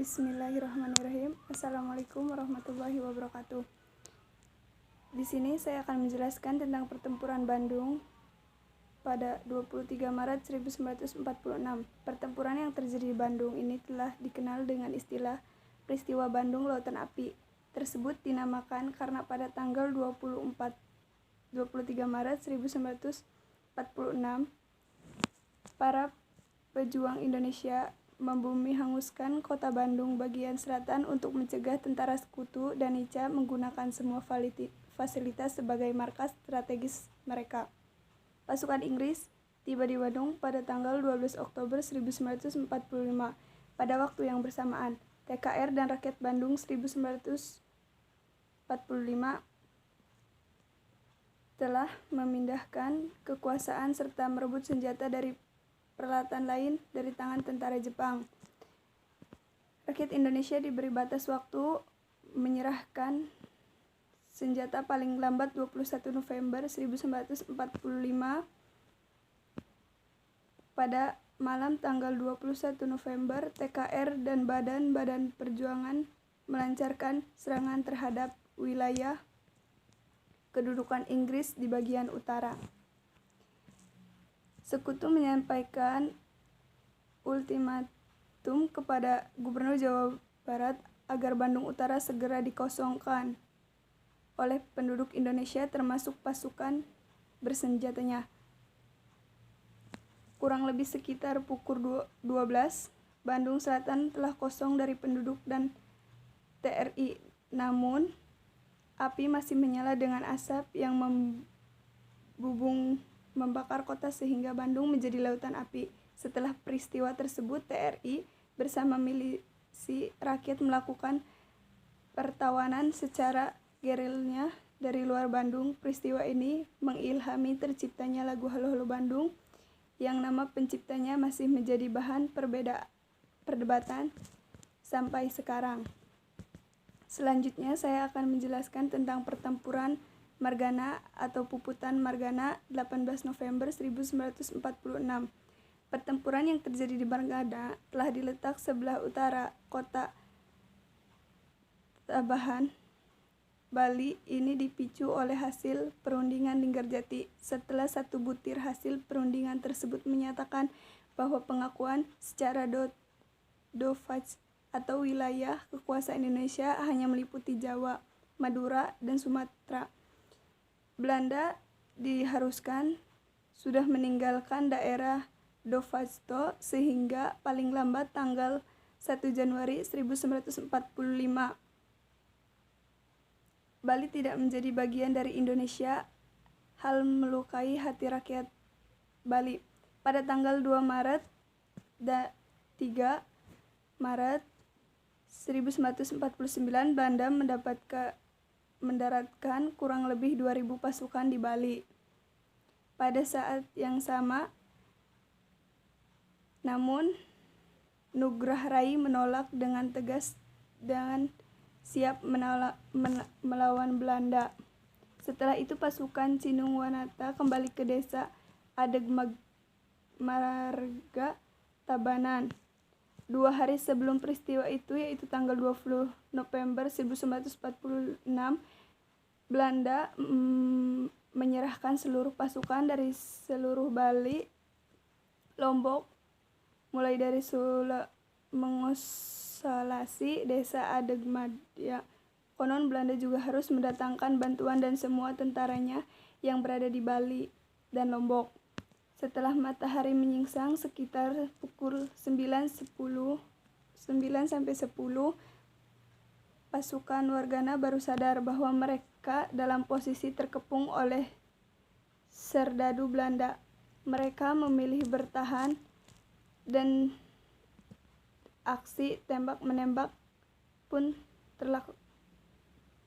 Bismillahirrahmanirrahim. Assalamualaikum warahmatullahi wabarakatuh. Di sini saya akan menjelaskan tentang pertempuran Bandung pada 23 Maret 1946. Pertempuran yang terjadi di Bandung ini telah dikenal dengan istilah peristiwa Bandung Lautan Api. Tersebut dinamakan karena pada tanggal 23 Maret 1946 para pejuang Indonesia membumi hanguskan kota Bandung bagian selatan untuk mencegah tentara Sekutu dan Nica menggunakan semua fasilitas sebagai markas strategis mereka. Pasukan Inggris tiba di Bandung pada tanggal 12 Oktober 1945. Pada waktu yang bersamaan, TKR dan rakyat Bandung 1945 telah memindahkan kekuasaan serta merebut senjata dari peralatan lain dari tangan tentara Jepang. Rakyat Indonesia diberi batas waktu menyerahkan senjata paling lambat 21 November 1945. Pada malam tanggal 21 November, TKR dan badan-badan perjuangan melancarkan serangan terhadap wilayah kedudukan Inggris di bagian utara. Sekutu menyampaikan ultimatum kepada Gubernur Jawa Barat agar Bandung Utara segera dikosongkan oleh penduduk Indonesia termasuk pasukan bersenjatanya. Kurang lebih sekitar pukul 12, Bandung Selatan telah kosong dari penduduk dan TRI. Namun, api masih menyala dengan asap yang membakar kota sehingga Bandung menjadi lautan api. Setelah peristiwa tersebut, TRI bersama milisi rakyat melakukan pertawanan secara gerilya dari luar Bandung. Peristiwa ini mengilhami terciptanya lagu Halo Halo Bandung yang nama penciptanya masih menjadi bahan perdebatan sampai sekarang. Selanjutnya saya akan menjelaskan tentang pertempuran Margana atau Puputan Margana 18 November 1946. Pertempuran yang terjadi di Margana telah diletak sebelah utara kota Tabahan, Bali. Ini dipicu oleh hasil perundingan Linggarjati. Setelah satu butir hasil perundingan tersebut menyatakan bahwa pengakuan secara do facto atau wilayah kekuasaan Indonesia hanya meliputi Jawa, Madura, dan Sumatera. Belanda diharuskan sudah meninggalkan daerah do facto sehingga paling lambat tanggal 1 Januari 1945 Bali tidak menjadi bagian dari Indonesia. Hal melukai hati rakyat Bali. Pada tanggal 2 Maret dan 3 Maret 1949 Belanda mendaratkan kurang lebih 2.000 pasukan di Bali. Pada saat yang sama, namun Nugrah Rai menolak dengan tegas dan siap melawan Belanda. Setelah itu pasukan Cinungwanata kembali ke desa Adeg Marga Tabanan. 2 hari sebelum peristiwa itu, yaitu tanggal 20 November 1946, Belanda menyerahkan seluruh pasukan dari seluruh Bali, Lombok, mulai dari mengisolasi desa Adegmadya. Konon Belanda juga harus mendatangkan bantuan dan semua tentaranya yang berada di Bali dan Lombok. Setelah matahari menyingsang sekitar pukul 9 sampai 10, pasukan Margana baru sadar bahwa mereka dalam posisi terkepung oleh serdadu Belanda. Mereka memilih bertahan dan aksi tembak-menembak pun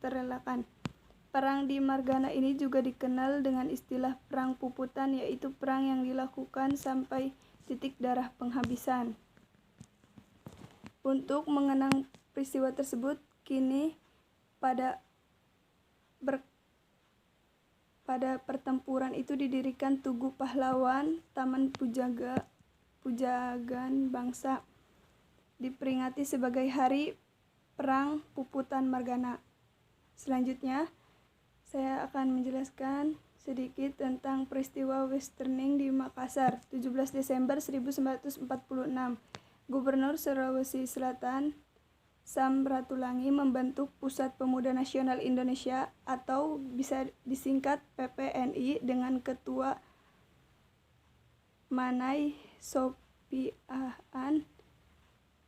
terelakkan. Perang di Margana ini juga dikenal dengan istilah Perang Puputan, yaitu perang yang dilakukan sampai titik darah penghabisan. Untuk mengenang peristiwa tersebut, kini pada pertempuran itu didirikan Tugu Pahlawan, Taman Pujagan Bangsa. diperingati sebagai Hari Perang Puputan Margana. Selanjutnya, saya akan menjelaskan sedikit tentang peristiwa westerning di Makassar, 17 Desember 1946. Gubernur Sulawesi Selatan, Sam Ratulangi, membentuk Pusat Pemuda Nasional Indonesia atau bisa disingkat PPNI dengan Ketua Manai Sopiaan.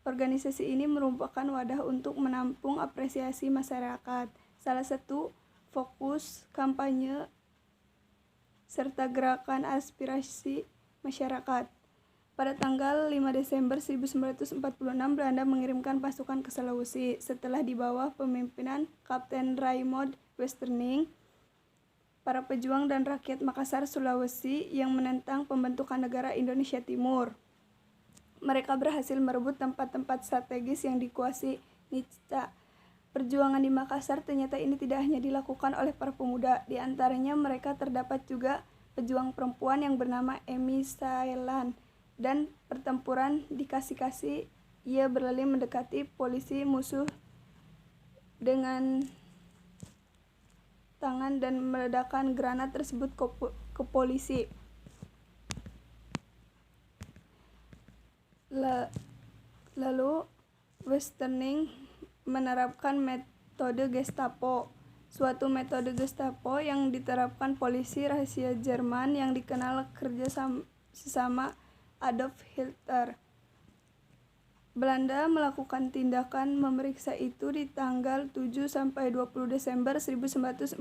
Organisasi ini merupakan wadah untuk menampung apresiasi masyarakat. Salah satu fokus kampanye serta gerakan aspirasi masyarakat. Pada tanggal 5 Desember 1946, Belanda mengirimkan pasukan ke Sulawesi. Setelah di bawah pemimpinan Kapten Raymond Westerning, para pejuang dan rakyat Makassar, Sulawesi yang menentang pembentukan negara Indonesia Timur. Mereka berhasil merebut tempat-tempat strategis yang dikuasai Nica. Perjuangan di Makassar ternyata ini tidak hanya dilakukan oleh para pemuda. Di antaranya mereka terdapat juga pejuang perempuan yang bernama Emi Sailan. Dan pertempuran di Kasih-Kasih, ia berlari mendekati polisi musuh dengan tangan dan meledakkan granat tersebut ke polisi. Lalu Westerning menerapkan metode Gestapo, suatu metode Gestapo yang diterapkan polisi rahasia Jerman yang dikenal kerja sesama Adolf Hitler. Belanda melakukan tindakan memeriksa itu di tanggal 7-20 Desember 1946.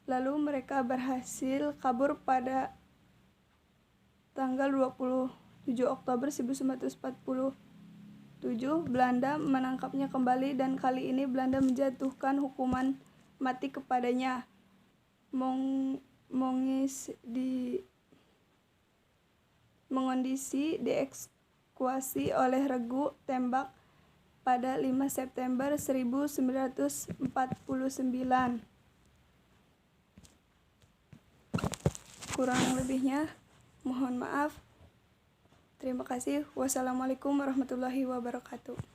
Lalu mereka berhasil kabur pada tanggal 27 Oktober 1947. Belanda menangkapnya kembali dan kali ini Belanda menjatuhkan hukuman mati kepadanya. Mengondisi dieksekusi oleh regu tembak pada 5 September 1949. Kurang lebihnya mohon maaf. Terima kasih. Wassalamualaikum warahmatullahi wabarakatuh.